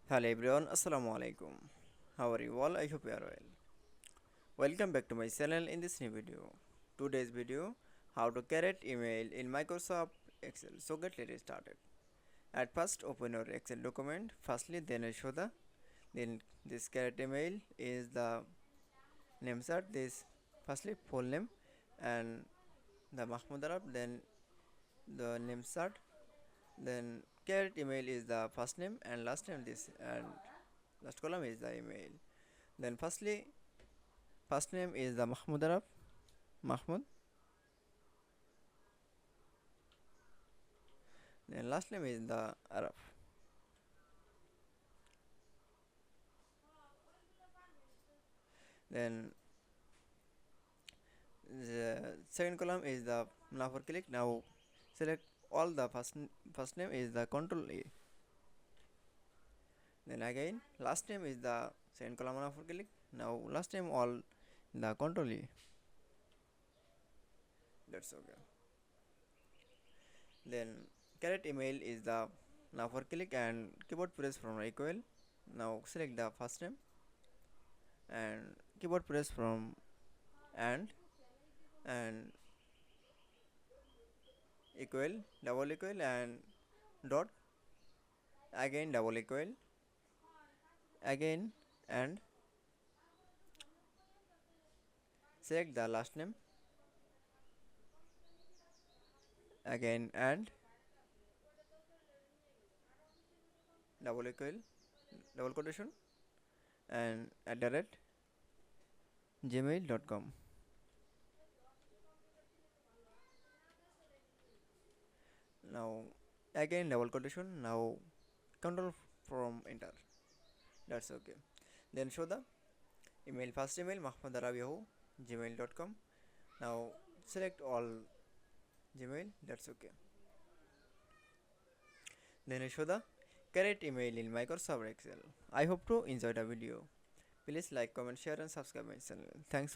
Hello everyone, Assalamu Walaikum. How are you all? I hope you are well. Welcome back to my channel in this new video. Today's video, how to create email in Microsoft Excel. So get started. At first, open your Excel document. Firstly, then I show then this create email is the name set. This firstly full name and the Mahmoud Arab. Then the name set. Then create email is the first name and last name. This and last column is the email. Then first name is the Mahmoud Arab, Mahmoud. Then last name is the Arab. Then the second column is the now for click. Now select all the first name is the control A. Then again last name is the second column now for click. Now last name all the control E. That's okay. Then correct email is the now for click and keyboard press from equal. Now select the first name and keyboard press from and equal double equal and dot again double equal again and select the last name again and double equal double quotation and at the rate gmail.com. Now again double quotation, now control from enter. That's okay. Then show the email, first email mahmoud@yahoo gmail.com. Now select all gmail. That's okay. Then I show the correct email in Microsoft Excel. I hope to enjoy the video. Please like, comment, share and subscribe my channel. Thanks for